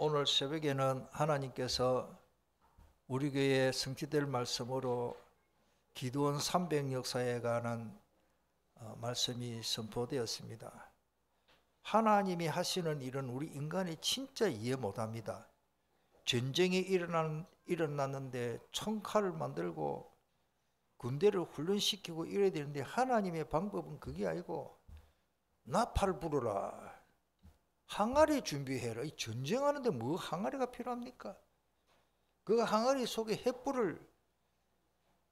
오늘 새벽에는 하나님께서 우리 교회에 성취될 말씀으로 기드온 300 역사에 관한 말씀이 선포되었습니다. 하나님이 하시는 일은 우리 인간이 진짜 이해 못합니다. 전쟁이 일어났는데 총칼을 만들고 군대를 훈련시키고 이래야 되는데 하나님의 방법은 그게 아니고 나팔 불어라, 항아리 준비해라. 이 전쟁하는데 뭐 항아리가 필요합니까? 그 항아리 속에 횃불을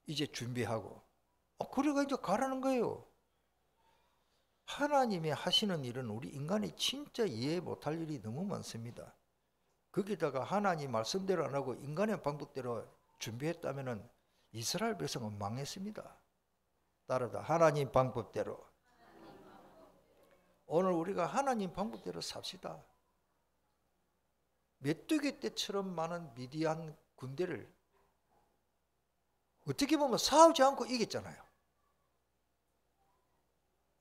이제 준비하고 그래가 이제 가라는 거예요. 하나님이 하시는 일은 우리 인간이 진짜 이해 못할 일이 너무 많습니다. 거기다가 하나님 말씀대로 안 하고 인간의 방법대로 준비했다면 이스라엘 백성은 망했습니다. 따라다 하나님 방법대로. 오늘 우리가 하나님 방법대로 삽시다. 메뚜기 때처럼 많은 미디안 군대를 어떻게 보면 싸우지 않고 이겼잖아요.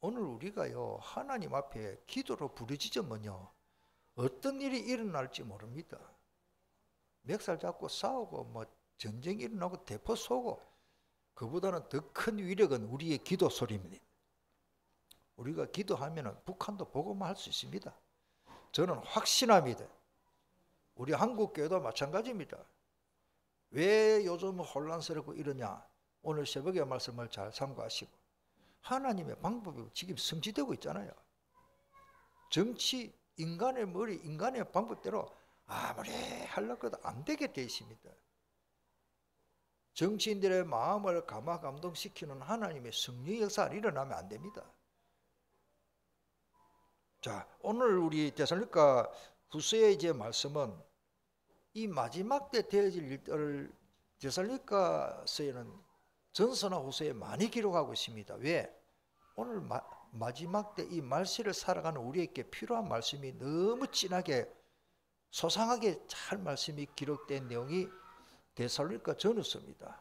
오늘 우리가요, 하나님 앞에 기도로 부르짖으면요, 어떤 일이 일어날지 모릅니다. 멱살 잡고 싸우고 뭐 전쟁이 일어나고 대포 쏘고, 그보다는 더 큰 위력은 우리의 기도 소리입니다. 우리가 기도하면 북한도 보고만 할 수 있습니다. 저는 확신합니다. 우리 한국교회도 마찬가지입니다. 왜 요즘 혼란스럽고 이러냐? 오늘 새벽의 말씀을 잘 참고하시고, 하나님의 방법이 지금 성취되고 있잖아요. 정치, 인간의 머리, 인간의 방법대로 아무리 하려고 해도 안 되게 되어 있습니다. 정치인들의 마음을 감화감동시키는 하나님의 성령 역사가 일어나면 안 됩니다. 자, 오늘 우리 데살로니가 후서의 이제 말씀은 이 마지막 때 되어질 일들을 데살로니가서에는 전서나 후서에 많이 기록하고 있습니다. 왜? 오늘 마지막 때 이 말세를 살아가는 우리에게 필요한 말씀이 너무 진하게 소상하게 잘 말씀이 기록된 내용이 데살로니가 전후서입니다.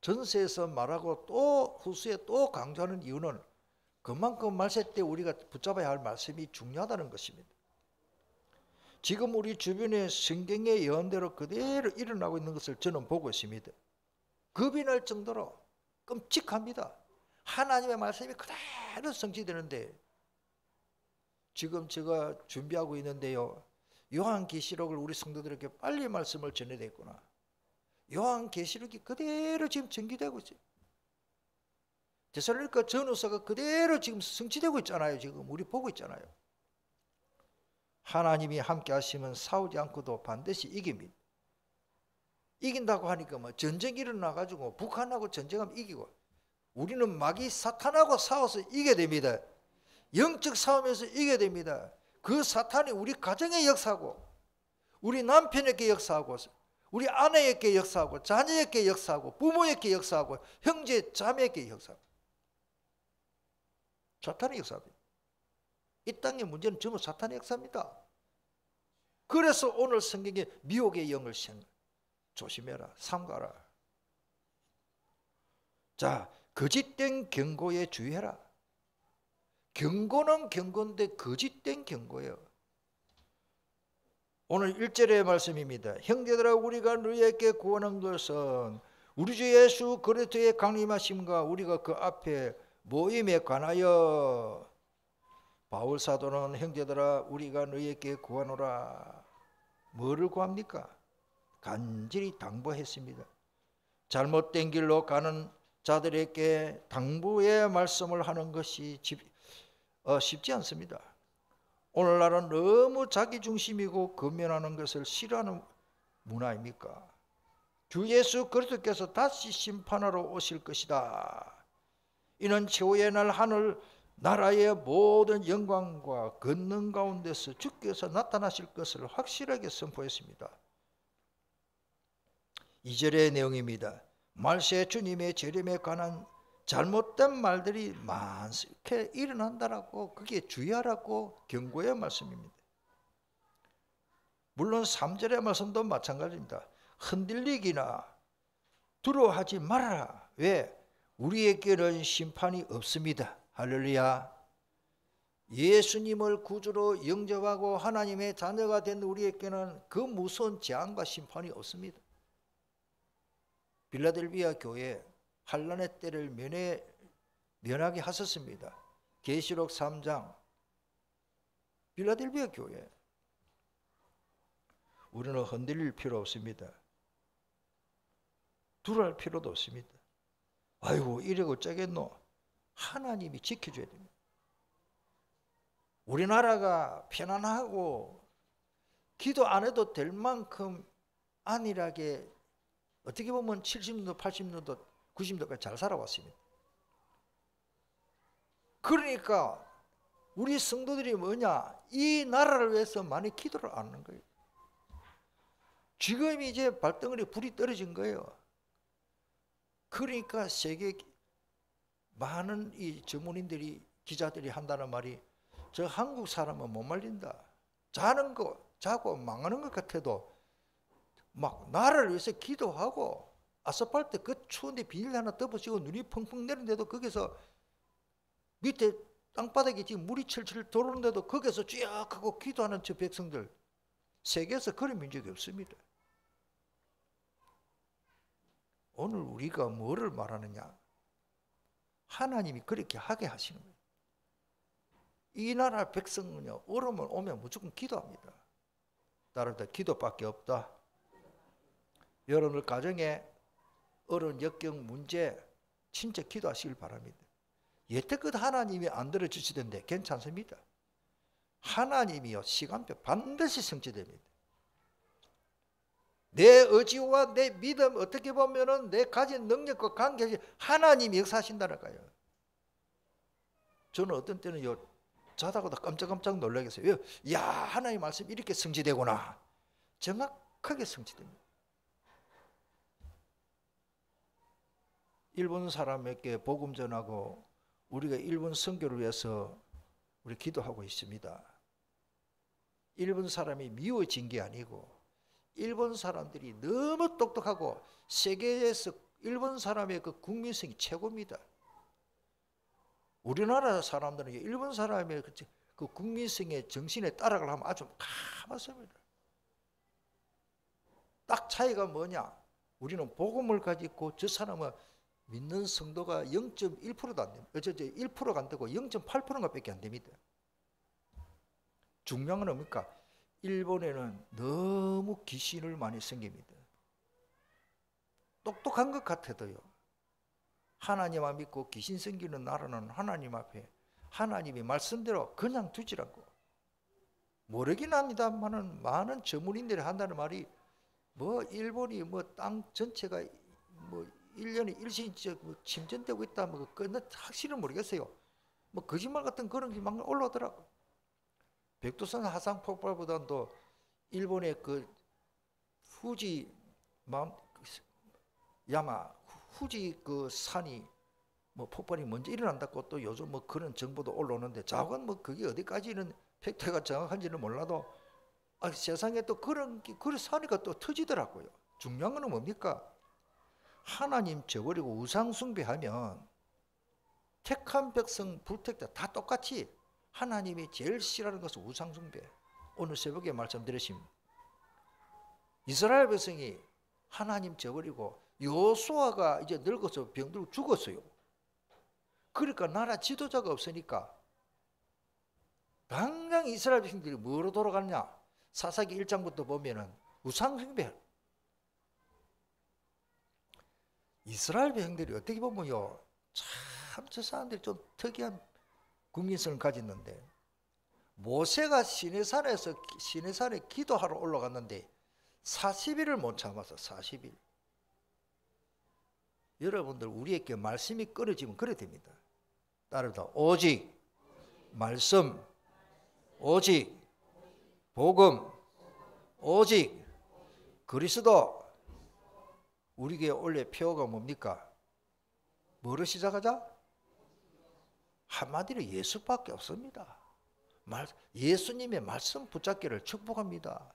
전서에서 말하고 또 후서에 또 강조하는 이유는 그만큼 말세 때 우리가 붙잡아야 할 말씀이 중요하다는 것입니다. 지금 우리 주변에 성경의 예언대로 그대로 일어나고 있는 것을 저는 보고 있습니다. 겁이 날 정도로 끔찍합니다. 하나님의 말씀이 그대로 성취되는데, 지금 제가 준비하고 있는데요, 요한계시록을 우리 성도들에게 빨리 말씀을 전해야 되겠구나. 요한계시록이 그대로 지금 전기되고 있어요. 데살로니가 전후서가 그대로 지금 성취되고 있잖아요. 지금 우리 보고 있잖아요. 하나님이 함께 하시면 싸우지 않고도 반드시 이깁니다. 이긴다고 하니까 뭐 전쟁이 일어나가지고 북한하고 전쟁하면 이기고, 우리는 마귀 사탄하고 싸워서 이겨야 됩니다. 영적 싸움에서 이겨야 됩니다. 그 사탄이 우리 가정의 역사고, 우리 남편에게 역사하고, 우리 아내에게 역사하고, 자녀에게 역사하고, 부모에게 역사하고, 형제 자매에게 역사하고, 사탄의 역사입니다. 이 땅의 문제는 전부 사탄의 역사입니다. 그래서 오늘 성경에 미혹의 영을 조심해라, 삼가라. 자, 거짓된 경고에 주의해라. 경고는 경고인데 거짓된 경고예요. 오늘 1절의 말씀입니다. 형제들아, 우리가 너희에게 구하는 것은 우리 주 예수 그리스도의 강림하심과 우리가 그 앞에 모임에 관하여, 바울 사도는 형제들아 우리가 너희에게 구하노라. 뭐를 구합니까? 간절히 당부했습니다. 잘못된 길로 가는 자들에게 당부의 말씀을 하는 것이 쉽지 않습니다. 오늘날은 너무 자기중심이고 근면하는 것을 싫어하는 문화입니까? 주 예수 그리스도께서 다시 심판하러 오실 것이다. 이는 최후의 날 하늘 나라의 모든 영광과 권능 가운데서 주께서 나타나실 것을 확실하게 선포했습니다. 2절의 내용입니다. 말세 주님의 재림에 관한 잘못된 말들이 많게 일어난다라고, 그게 주의하라고 경고의 말씀입니다. 물론 3절의 말씀도 마찬가지입니다. 흔들리기나 두려워하지 말아라. 왜? 우리에게는 심판이 없습니다. 할렐루야. 예수님을 구주로 영접하고 하나님의 자녀가 된 우리에게는 그 무서운 재앙과 심판이 없습니다. 빌라델비아 교회 환난의 때를 면하게 하셨습니다. 계시록 3장. 빌라델비아 교회, 우리는 흔들릴 필요 없습니다. 두려울 필요도 없습니다. 아이고 이러고 어쩌겠노. 하나님이 지켜줘야 됩니다. 우리나라가 편안하고 기도 안 해도 될 만큼 안일하게 어떻게 보면 70년도, 80년도, 90년도까지 잘 살아왔습니다. 그러니까 우리 성도들이 뭐냐? 이 나라를 위해서 많이 기도를 안 하는 거예요. 지금 이제 발등에 불이 떨어진 거예요. 그러니까 세계 많은 이 전문인들이, 기자들이 한다는 말이, 저 한국 사람은 못 말린다. 자는 거, 자고 망하는 것 같아도 막 나라를 위해서 기도하고 아스팔트 그 추운데 비닐 하나 덮어지고 눈이 펑펑 내리는데도 거기서 밑에 땅바닥에 지금 물이 철철 들어오는데도 거기서 쭉 하고 기도하는 저 백성들, 세계에서 그런 민족이 없습니다. 오늘 우리가 뭐를 말하느냐? 하나님이 그렇게 하게 하시는 거예요. 이 나라 백성은요, 어려움 오면 무조건 기도합니다. 따라서 기도밖에 없다. 여러분들 가정에 어려운 역경 문제 진짜 기도하시길 바랍니다. 여태껏 하나님이 안 들어주시던데 괜찮습니다. 하나님이요, 시간표 반드시 성취됩니다. 내 의지와 내 믿음, 어떻게 보면은 내 가진 능력과 관계없이 하나님이 역사하신다는 거예요. 저는 어떤 때는 자다가도 깜짝깜짝 놀라겠어요. 야, 하나님 말씀 이렇게 성취되구나. 정확하게 성취됩니다. 일본 사람에게 복음 전하고 우리가 일본 선교를 위해서 우리 기도하고 있습니다. 일본 사람이 미워진 게 아니고 일본 사람들이 너무 똑똑하고 세계에서 일본 사람의 그 국민성이 최고입니다. 우리나라 사람들은 일본 사람의 그 국민성의 정신에 따라가려면 아주 가만습니다. 딱 차이가 뭐냐? 우리는 복음을 가지고 저 사람은 믿는 성도가 0.1%도 안 됩니다. 1%가 안 되고 0.8%가 밖에 안 됩니다. 중요한 건 뭡니까? 일본에는 너무 귀신을 많이 섬깁니다. 똑똑한 것 같아도요, 하나님만 믿고 귀신 섬기는 나라는 하나님 앞에 하나님이 말씀대로 그냥 두지라고. 모르긴 합니다만은 많은 전문인들이 한다는 말이 뭐 일본이 뭐 땅 전체가 뭐 1년에 일시적 뭐 침전되고 있다, 뭐 그건 확실히 모르겠어요. 뭐 거짓말 같은 그런 게 막 올라오더라고. 백두산 화산 폭발보다도 일본의 그 후지 야마 후지 그 산이 뭐 폭발이 먼저 일어난다고 또 요즘 뭐 그런 정보도 올라오는데, 자관 뭐 그게 어디까지는 팩트가 정확한지는 몰라도 세상에 또 그런 산이가 또 터지더라고요. 중요한 건 뭡니까? 하나님 저버리고 우상 숭배하면 택한 백성 불택자 다 똑같이 하나님이 제일 싫어하는 것은 우상 숭배. 오늘 새벽에 말씀드렸습니다. 이스라엘 백성이 하나님 저버리고 여호수아가 이제 늙어서 병들고 죽었어요. 그러니까 나라 지도자가 없으니까 당장 이스라엘 백성들이 뭐로 돌아갔냐? 사사기 1장부터 보면은 우상 숭배. 이스라엘 백성들이 어떻게 보면요, 참 저 사람들이 좀 특이한 국민성을 가졌는데, 모세가 시내산에 기도하러 올라갔는데 40일을 못 참아서 40일. 여러분들 우리에게 말씀이 끊어지면 그래 됩니다. 따라서 오직 말씀, 오직 복음, 오직 그리스도. 우리에게 원래 표어가 뭡니까? 뭐로 시작하자? 한마디로 예수밖에 없습니다. 예수님의 말씀 붙잡기를 축복합니다.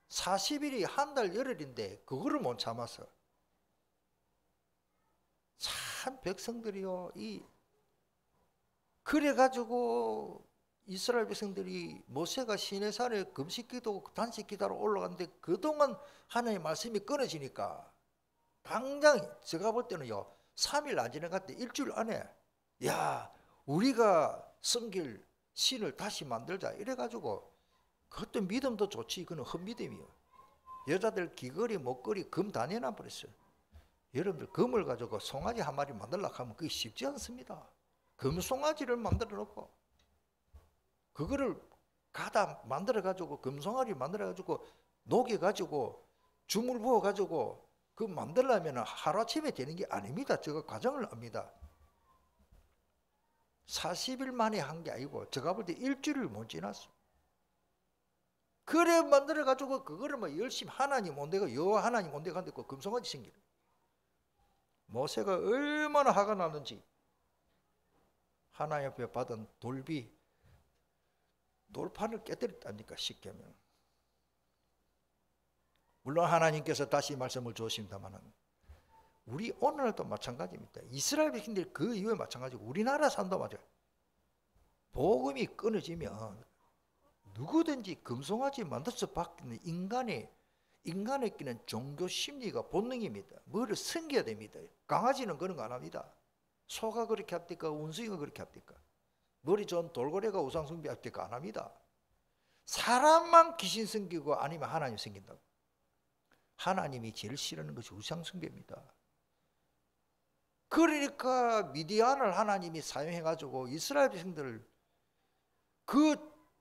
40일이 한 달 열흘인데 그거를 못 참아서 참 백성들이요, 그래가지고 이스라엘 백성들이 모세가 시내산에 금식기도 단식기도로 올라갔는데 그동안 하나님의 말씀이 끊어지니까 당장 제가 볼 때는요 3일 안 지나갔대 일주일 안에 야 우리가 섬길 신을 다시 만들자 이래가지고 그것도 믿음도 좋지 그는 헛믿음이요. 여자들 귀걸이 목걸이 금 다 내놔 버렸어요. 여러분들 금을 가지고 송아지 한 마리 만들려고 하면 그게 쉽지 않습니다. 금 송아지를 만들어 놓고 그거를 가다 만들어 가지고 금송아리 만들어 가지고 녹여 가지고 주물 부어 가지고 그 만들려면 하루아침에 되는 게 아닙니다. 제가 과정을 압니다. 40일 만에 한 게 아니고 제가 볼 때 일주일을 못 지났어. 그래 만들어 가지고 그거를 뭐 열심히 하나님 온데가 여호와 하나님 온데가 한데 그 금송아지 생기는. 모세가 얼마나 화가 났는지 하나님 앞에 받은 돌비 돌판을 깨뜨렸다니까 쉽게 하면. 물론 하나님께서 다시 말씀을 주십니다만은 우리 오늘날도 마찬가지입니다. 이스라엘 백성들 그 이후에 마찬가지고 우리나라 사람도 맞아요. 복음이 끊어지면 누구든지 금송아지 만들 수밖에 없는 인간에게는 종교 심리가 본능입니다. 뭐를 섬겨야 됩니다. 강아지는 그런 거 안 합니다. 소가 그렇게 합니까? 원숭이가 그렇게 합니까? 머리 좋은 돌고래가 우상 숭배합니까? 안 합니다. 사람만 귀신 섬기고 아니면 하나님 섬긴다고. 하나님이 제일 싫어하는 것이 우상 숭배입니다. 그러니까 미디안을 하나님이 사용해가지고 이스라엘 백성들을 그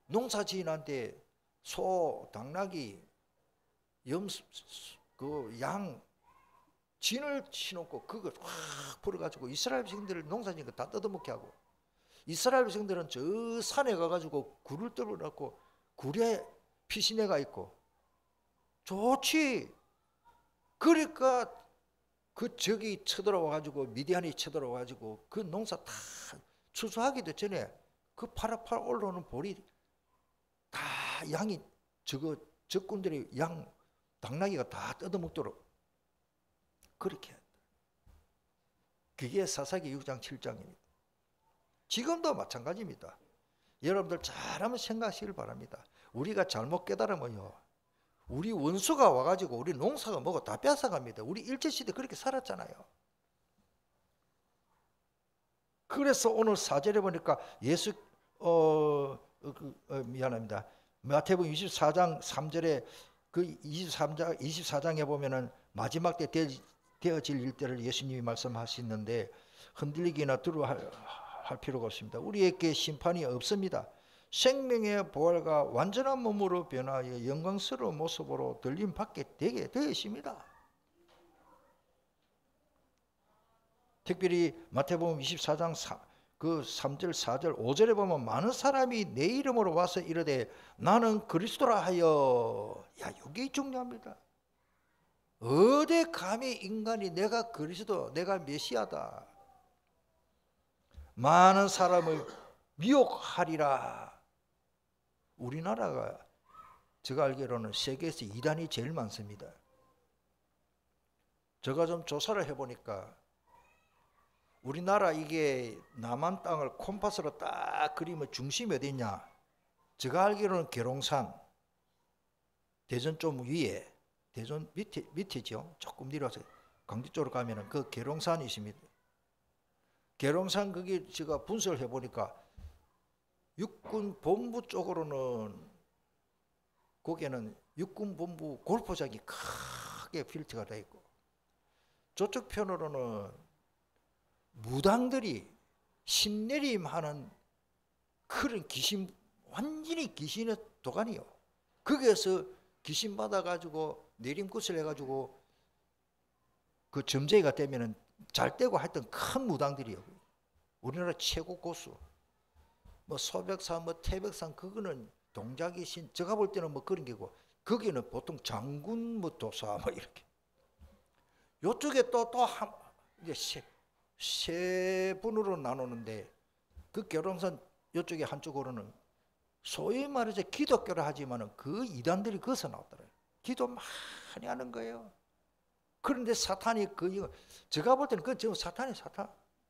농사지인한테 소, 당나귀, 양, 진을 치놓고 그거 확 풀어가지고 이스라엘 백성들을 농사지은 거 다 뜯어먹게 하고 이스라엘 백성들은 저 산에 가가지고 굴을 떨어놓고 굴에 피시내가 있고 좋지. 그러니까 그 적이 쳐들어와가지고 미디안이 쳐들어와가지고 그 농사 다 추수하기도 전에 그 파랗파라 올라오는 볼이 다 양이 적군들이 양 당나귀가 다 뜯어먹도록 그렇게 한다. 그게 사사기 6장 7장입니다. 지금도 마찬가지입니다. 여러분들 잘 한번 생각하시길 바랍니다. 우리가 잘못 깨달으면요 우리 원수가 와가지고 우리 농사가 뭐고 다 뺏어갑니다. 우리 일제시대 그렇게 살았잖아요. 그래서 오늘 4절에 보니까 미안합니다. 마태복음 24장 3절에 그 24장에 보면은 마지막 때 되어질 일들을 예수님이 말씀하시는데 흔들리기나 두려워할 필요가 없습니다. 우리에게 심판이 없습니다. 생명의 부활과 완전한 몸으로 변하여 영광스러운 모습으로 들림받게 되게 되었습니다. 특별히 마태복음 24장 3절, 4절, 5절에 보면 많은 사람이 내 이름으로 와서 이르되 나는 그리스도라 하여. 야, 이게 중요합니다. 어디 감히 인간이 내가 그리스도, 내가 메시아다. 많은 사람을 미혹하리라. 우리나라가 제가 알기로는 세계에서 이단이 제일 많습니다. 제가 좀 조사를 해보니까 우리나라 이게 남한 땅을 콤파스로 딱 그리면 중심이 어디 있냐? 제가 알기로는 계룡산, 대전 좀 위에, 대전 밑이죠. 조금 내려와서 강주 쪽으로 가면은 그 계룡산이 있습니다. 계룡산 거기 제가 분석을 해보니까 육군 본부 쪽으로는 거기에는 육군 본부 골프장이 크게 필터가 되어 있고 저쪽 편으로는 무당들이 신내림하는 그런 귀신, 완전히 귀신의 도가니요. 거기에서 귀신 받아가지고 내림굿을 해가지고 그 점쟁이가 되면은 잘 떼고 하여튼 큰 무당들이요. 우리나라 최고 고수. 뭐 소백산, 뭐 태백산 그거는 동자귀신. 제가 볼 때는 뭐 그런 게고 거기는 보통 장군 뭐 도사 뭐 이렇게. 요쪽에 또 이제 세 분으로 나누는데 그 계룡산 요쪽에 한쪽으로는 소위 말해서 기독교를 하지만은 그 이단들이 거기서 나왔더라고요. 기도 많이 하는 거예요. 그런데 사탄이 제가 볼 때는 그건 지금 사탄.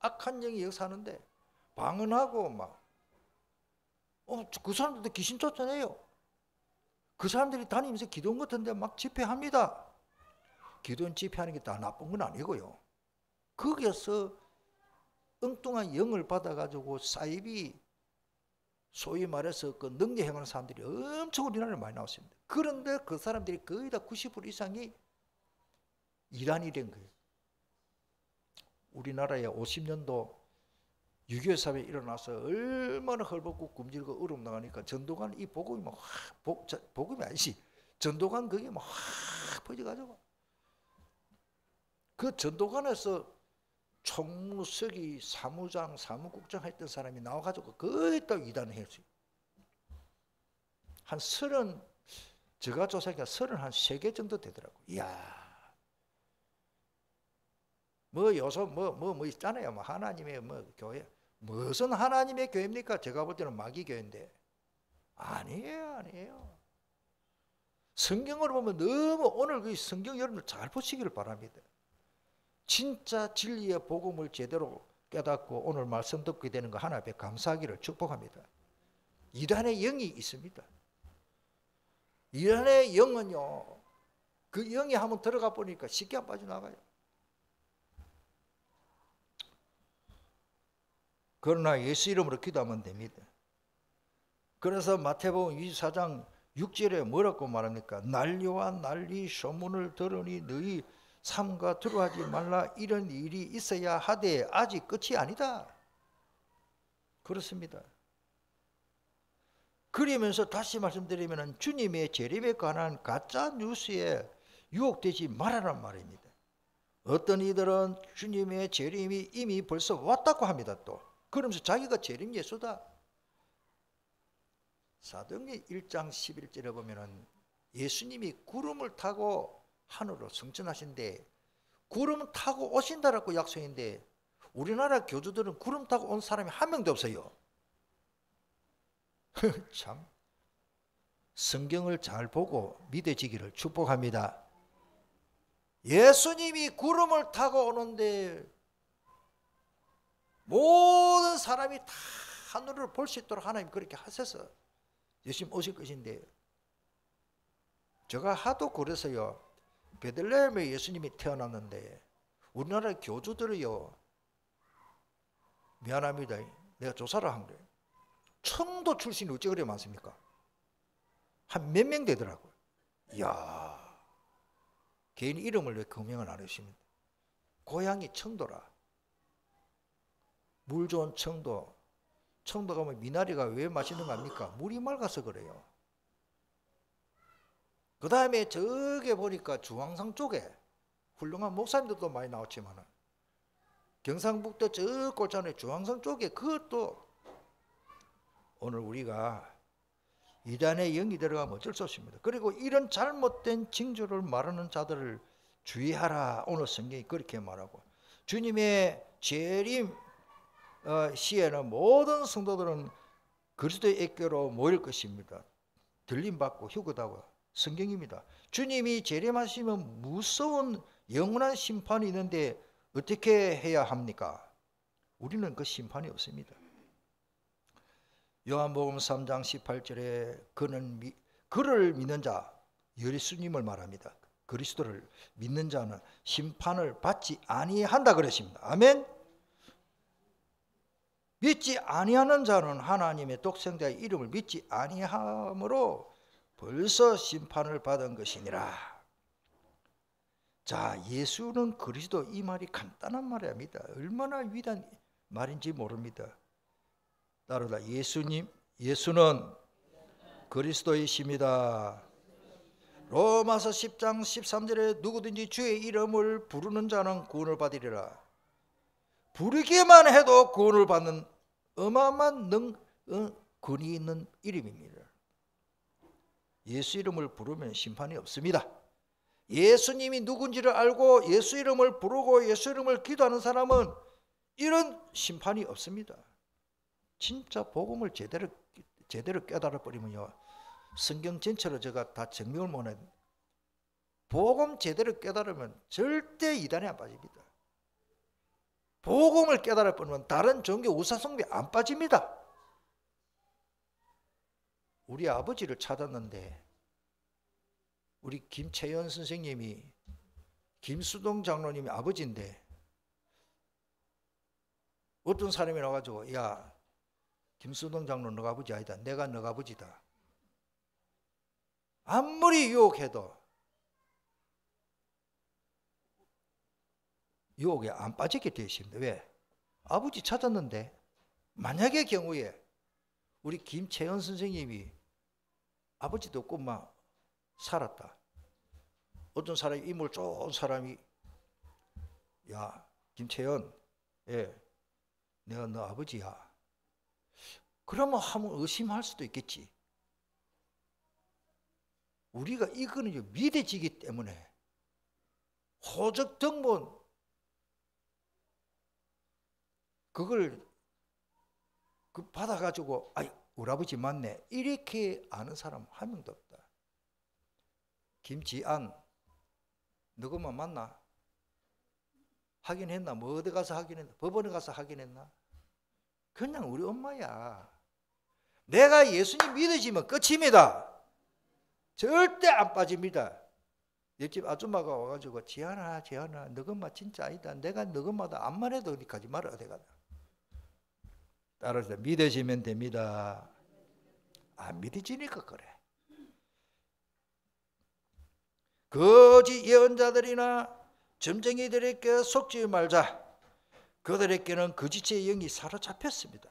악한 영이 여기 사는데 방언하고 막 그 사람들도 귀신 쫓아내요. 그 사람들이 다니면서 기도원 같은 데 막 집회합니다. 기도원 집회하는 게 다 나쁜 건 아니고요. 거기에서 엉뚱한 영을 받아가지고 사이비, 소위 말해서 그 능력 행하는 사람들이 엄청 우리나라에 많이 나왔습니다. 그런데 그 사람들이 거의 다 90% 이상이 이란이된 거예요. 우리나라에 50년도 6.25 사회에 일어나서 얼마나 헐벗고 굶주리고 어려움 나가니까 전도관 이 복음이 막 복음이 아니지, 전도관 그게 막 확 퍼져가지고 그 전도관에서 총무서기, 사무장, 사무국장 했던 사람이 나와가지고 거의 또 이단을 했어요. 한 30, 제가 조사하니까 33개 정도 되더라고요. 이야. 뭐 요새 뭐 있잖아요. 뭐 하나님의 뭐 교회. 무슨 하나님의 교회입니까? 제가 볼 때는 마귀 교회인데. 아니에요. 성경을 보면 너무 오늘 그 성경 여러분들 잘 보시기를 바랍니다. 진짜 진리의 복음을 제대로 깨닫고 오늘 말씀 듣게 되는 거 하나 앞에 감사하기를 축복합니다. 이단의 영이 있습니다. 이단의 영은요, 그 영이 한번 들어가 보니까 쉽게 안 빠져나가요. 그러나 예수 이름으로 기도하면 됩니다. 그래서 마태복음 24장 6절에 뭐라고 말합니까? 난리와 난리 소문을 들으니 너희 삼가 두려워하지 말라. 이런 일이 있어야 하되 아직 끝이 아니다. 그렇습니다. 그러면서 다시 말씀드리면 주님의 재림에 관한 가짜 뉴스에 유혹되지 말아란 말입니다. 어떤 이들은 주님의 재림이 이미 벌써 왔다고 합니다. 또 그러면서 자기가 재림 예수다. 사도행전 1장 11절에 보면은 예수님이 구름을 타고 하늘로 승천하신데 구름 타고 오신다라고 약속인데 우리나라 교주들은 구름 타고 온 사람이 한 명도 없어요. 참 성경을 잘 보고 믿어지기를 축복합니다. 예수님이 구름을 타고 오는데 모든 사람이 다 하늘을 볼 수 있도록 하나님 그렇게 하셔서 예수님 오실 것인데, 제가 하도 그래서요, 베들레헴에 예수님이 태어났는데 우리나라 교주들이요, 미안합니다, 내가 조사를 한 거예요. 청도 출신이 어찌 그래 많습니까? 한 몇 명 되더라고요. 이야, 개인 이름을 왜 금명을 안 해주십니까? 고향이 청도라. 물 좋은 청도. 청도 가면 미나리가 왜 맛있는 거 아닙니까? 물이 맑아서 그래요. 그 다음에 저게 보니까 중앙산 쪽에 훌륭한 목사님들도 많이 나왔지만 경상북도 저 골짜기에 중앙산 쪽에 그것도 오늘 우리가 이단의 영이 들어가면 어쩔 수 없습니다. 그리고 이런 잘못된 징조를 말하는 자들을 주의하라. 오늘 성경이 그렇게 말하고, 주님의 재림 시에는 모든 성도들은 그리스도의 액교로 모일 것입니다. 들림받고 휴거하고 성경입니다. 주님이 재림하시면 무서운 영원한 심판이 있는데 어떻게 해야 합니까? 우리는 그 심판이 없습니다. 요한복음 3장 18절에 그를 믿는 자, 예수님을 말합니다. 그리스도를 믿는 자는 심판을 받지 아니한다 그랬습니다. 아멘. 믿지 아니하는 자는 하나님의 독생자의 이름을 믿지 아니함으로 벌써 심판을 받은 것이니라. 자, 예수는 그리스도, 이 말이 간단한 말입니다. 얼마나 위대한 말인지 모릅니다. 따르다 예수는 그리스도이십니다. 로마서 10장 13절에 누구든지 주의 이름을 부르는 자는 구원을 받으리라. 부르기만 해도 구원을 받는 어마어마한 권위 있는 이름입니다. 예수 이름을 부르면 심판이 없습니다. 예수님이 누군지를 알고 예수 이름을 부르고 예수 이름을 기도하는 사람은 이런 심판이 없습니다. 진짜 복음을 제대로 깨달아 버리면요, 성경 전체로 제가 다 증명을 못해. 복음 제대로 깨달으면 절대 이단에 안 빠집니다. 복음을 깨달아 버리면 다른 종교 우상숭배 안 빠집니다. 우리 아버지를 찾았는데 우리 김채연 선생님이 김수동 장로님이 아버지인데 어떤 사람이 나와가지고 야 김수동 장로 너가 아버지 아니다. 내가 너가 아버지다. 아무리 유혹해도 유혹에 안 빠지게 되어 있습니다. 왜? 아버지 찾았는데 만약의 경우에 우리 김채연 선생님이 아버지도 없고 막 살았다. 어떤 사람이 인물 좋은 사람이 야 김채연 예 내가 너 아버지야. 그러면 한번 의심할 수도 있겠지. 우리가 이거는 믿어지기 때문에 호적 등본 그걸 받아가지고 아이 우리 아버지 맞네 이렇게 아는 사람 한 명도 없다. 김지안 너것만 맞나? 확인했나? 뭐 어디 가서 확인했나? 법원에 가서 확인했나? 그냥 우리 엄마야. 내가 예수님 믿어지면 끝입니다. 절대 안 빠집니다. 옆집 아줌마가 와가지고 지안아 너것만 진짜 아니다. 내가 너것마다 암만 해도 어디 가지 말아야 되거든. 따라서 믿어지면 됩니다. 안 믿어지니까 그래. 거짓 예언자들이나 점쟁이들에게 속지 말자. 그들에게는 거짓의 영이 사로잡혔습니다.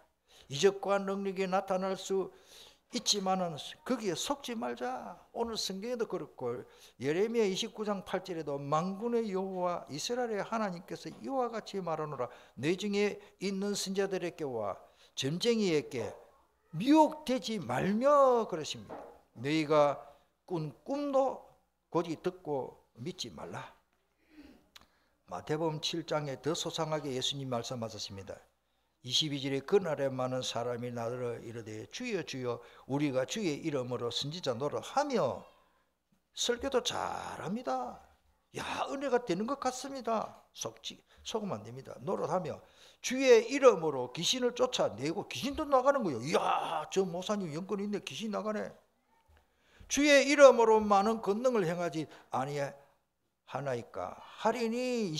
이적과 능력이 나타날 수 있지만은 거기에 속지 말자. 오늘 성경에도 그렇고 예레미야 29장 8절에도 만군의 여호와 이스라엘의 하나님께서 이와 같이 말하노라. 내 중에 있는 선자들에게와 점쟁이에게 미혹되지 말며 그러십니다. 너희가 꾼 꿈도 곧이 듣고 믿지 말라. 마태복음 7장에 더 소상하게 예수님 말씀하셨습니다. 22절에 그날에 많은 사람이 나더러 이르되 주여 주여 우리가 주의 이름으로 선지자 노릇하며 설교도 잘합니다. 야 은혜가 되는 것 같습니다. 속으면 안 됩니다. 노릇하며 주의 이름으로 귀신을 쫓아내고 귀신도 나가는 거예요. 이야 저 목사님 연권이 있네. 귀신 나가네. 주의 이름으로 많은 권능을 행하지 아니하나이까 하리니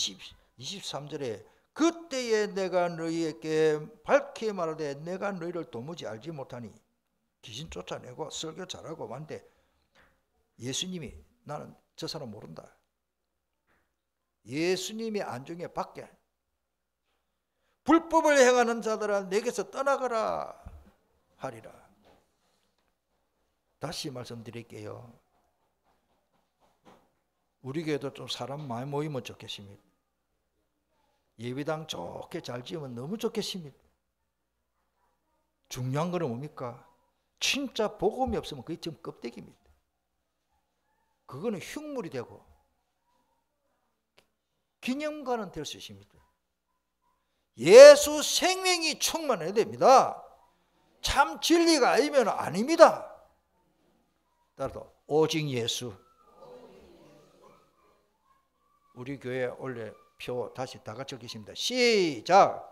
23절에 그때에 내가 너희에게 밝히 말하되 내가 너희를 도무지 알지 못하니 귀신 쫓아내고 설교 잘하고 만데 예수님이 나는 저 사람 모른다. 예수님이 안중에 밖에 불법을 행하는 자들아 내게서 떠나가라 하리라. 다시 말씀드릴게요. 우리 교회도 좀 사람 많이 모이면 좋겠습니다. 예배당 좋게 잘 지으면 너무 좋겠습니다. 중요한 거는 뭡니까? 진짜 복음이 없으면 그게 지금 껍데기입니다. 그거는 흉물이 되고 기념관은 될 수 있습니다. 예수 생명이 충만해야 됩니다. 참 진리가 아니면 아닙니다. 따라서 오직 예수. 우리 교회 원래 표 다시 다 같이 읽겠습니다. 시작.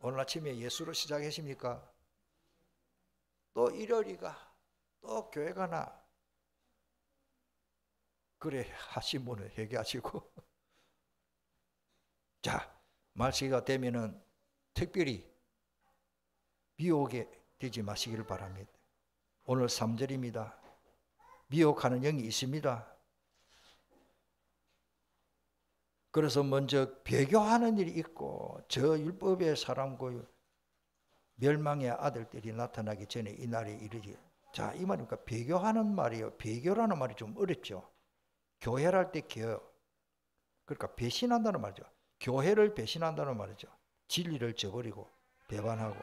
오늘 아침에 예수로 시작하십니까? 또 일요일이가 또 교회 가나? 그래 하신 분은 회개하시고 자 말시가 되면은 특별히 미혹에 되지 마시기를 바랍니다. 오늘 3절입니다. 미혹하는 영이 있습니다. 그래서 먼저 배교하는 일이 있고 저 율법의 사람과 멸망의 아들들이 나타나기 전에 이 날이 이르지. 자, 이 말이니까 배교하는 말이에요. 배교라는 말이 좀 어렵죠. 교회를 할 때 그러니까 배신한다는 말이죠. 교회를 배신한다는 말이죠. 진리를 저버리고 배반하고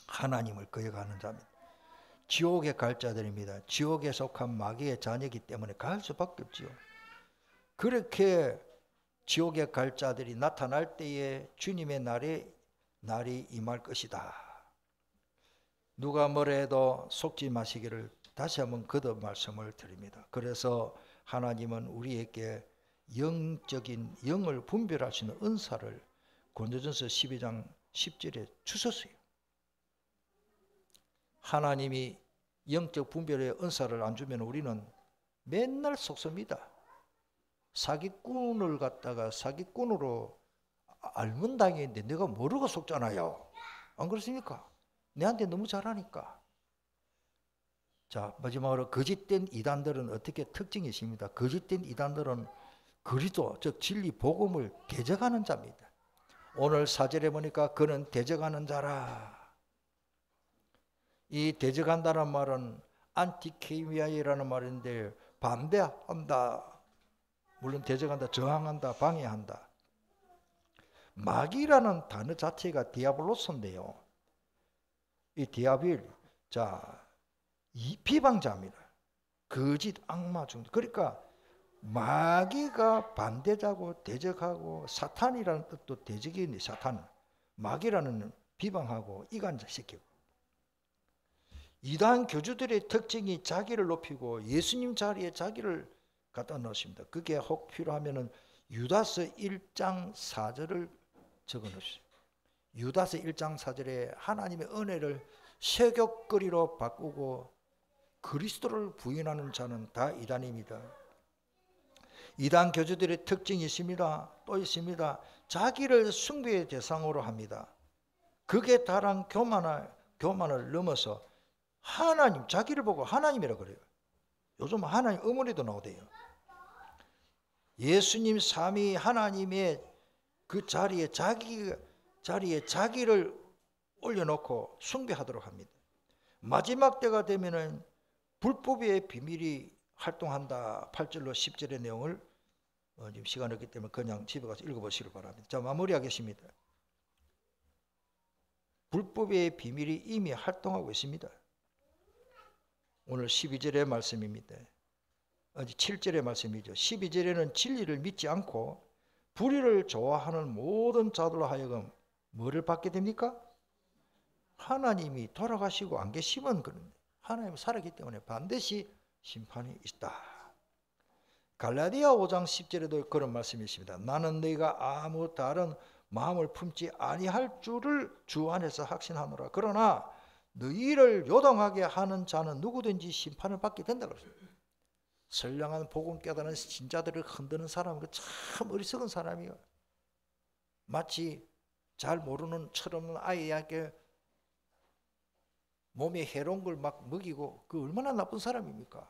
하나님을 거역하는 자입니다. 지옥에 갈 자들입니다. 지옥에 속한 마귀의 자녀이기 때문에 갈 수밖에 없지요. 그렇게 지옥에 갈 자들이 나타날 때에 주님의 날이 임할 것이다. 누가 뭐라 해도 속지 마시기를 다시 한번 거듭 말씀을 드립니다. 그래서 하나님은 우리에게 영적인 영을 분별할 수 있는 은사를 고린도전서 12장 10절에 주셨어요. 하나님이 영적 분별의 은사를 안 주면 우리는 맨날 속습니다. 사기꾼을 갖다가 사기꾼으로 알면 당했는데 내가 모르고 속잖아요. 안 그렇습니까? 내한테 너무 잘하니까. 자, 마지막으로 거짓된 이단들은 어떻게 특징이 있습니다. 거짓된 이단들은 그리스도 즉 진리 복음을 대적하는 자입니다. 오늘 4절에 보니까 그는 대적하는 자라. 이 대적한다는 말은 안티케미아이라는 말인데 반대한다. 물론 대적한다, 저항한다, 방해한다. 마귀라는 단어 자체가 디아블로스인데요. 이 디아빌, 자, 이 비방자입니다. 거짓 악마 중독. 그러니까 마귀가 반대자고 대적하고 사탄이라는 뜻도 대적이니 사탄. 마귀라는 비방하고 이간시키고. 이단 교주들의 특징이 자기를 높이고 예수님 자리에 자기를 갖다 놓습니다. 그게 혹 필요하면은 유다서 1장 4절을 적어 놓으세요. 유다서 1장 4절에 하나님의 은혜를 세격거리로 바꾸고 그리스도를 부인하는 자는 다 이단입니다. 이단 교주들의 특징이 있습니다. 또 있습니다. 자기를 숭배의 대상으로 합니다. 극에 달한 교만을 넘어서 하나님, 자기를 보고 하나님이라 그래요. 요즘 하나님 어머니도 나오대요. 예수님 삼위 하나님의 그 자리에 자기를 올려놓고 숭배하도록 합니다. 마지막 때가 되면은 불법의 비밀이 활동한다. 8절로 10절의 내용을 지금 시간 없기 때문에 그냥 집에 가서 읽어보시길 바랍니다. 자, 마무리하겠습니다. 불법의 비밀이 이미 활동하고 있습니다. 오늘 12절의 말씀입니다. 7절의 말씀이죠. 12절에는 진리를 믿지 않고 불의를 좋아하는 모든 자들로 하여금 뭐를 받게 됩니까? 하나님이 돌아가시고 안 계시면 그런 하나님은 살아있기 때문에 반드시 심판이 있다. 갈라디아 5장 10절에도 그런 말씀이 있습니다. 나는 너희가 아무 다른 마음을 품지 아니할 줄을 주 안에서 확신하노라. 그러나 너희를 요동하게 하는 자는 누구든지 심판을 받게 된다고 그랬어요. 선량한 복음 깨달은 신자들을 흔드는 사람은 참 어리석은 사람이에요. 마치 잘 모르는 철없는 아이에게 몸에 해로운 걸 막 먹이고 그 얼마나 나쁜 사람입니까?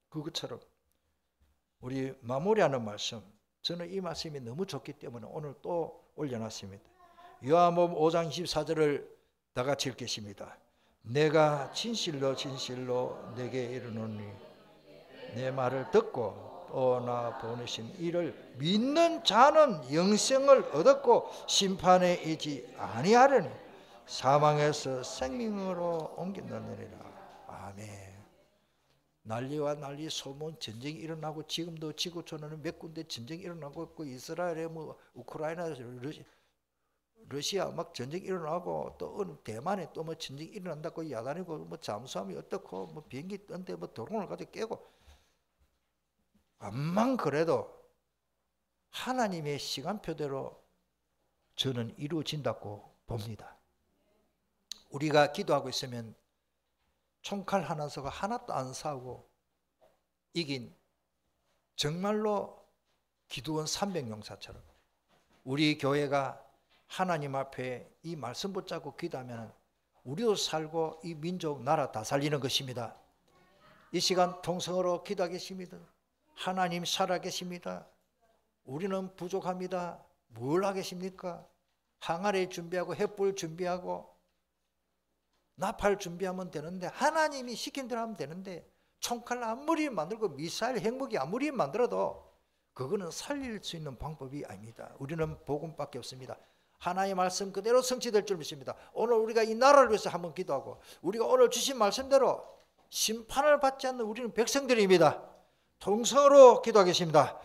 그것처럼 우리 마무리하는 말씀, 저는 이 말씀이 너무 좋기 때문에 오늘 또 올려놨습니다. 요한복음 5장 24절을 다 같이 읽겠습니다. 내가 진실로 내게 이르노니 내 말을 듣고 또 나 보내신 이를 믿는 자는 영생을 얻었고 심판에 있지 아니하려니 사망에서 생명으로 옮긴다느니라. 아멘. 난리와 난리, 소문, 전쟁이 일어나고 지금도 지구촌에는 몇 군데 전쟁이 일어나고 있고 이스라엘에 뭐 우크라이나, 러시아 막 전쟁이 일어나고 또 어느 대만에 또 뭐 전쟁이 일어난다고 야단이고 뭐 잠수함이 어떻고 뭐 비행기 뜬데 뭐 드론을 가지고 깨고 암만 그래도 하나님의 시간표대로 저는 이루어진다고 봅니다. 우리가 기도하고 있으면 총칼 하나서가 하나도 안 사고 이긴 정말로 기도원 300용사처럼 우리 교회가 하나님 앞에 이 말씀 붙잡고 기도하면 우리도 살고 이 민족 나라 다 살리는 것입니다. 이 시간 통성으로 기도하겠습니다. 하나님 살아계십니다. 우리는 부족합니다. 뭘 하겠습니까? 항아리 준비하고 횃불 준비하고 나팔 준비하면 되는데 하나님이 시킨 대로 하면 되는데 총칼 아무리 만들고 미사일 핵무기 아무리 만들어도 그거는 살릴 수 있는 방법이 아닙니다. 우리는 복음밖에 없습니다. 하나님의 말씀 그대로 성취될 줄 믿습니다. 오늘 우리가 이 나라를 위해서 한번 기도하고 우리가 오늘 주신 말씀대로 심판을 받지 않는 우리는 백성들입니다. 통성으로 기도하겠습니다.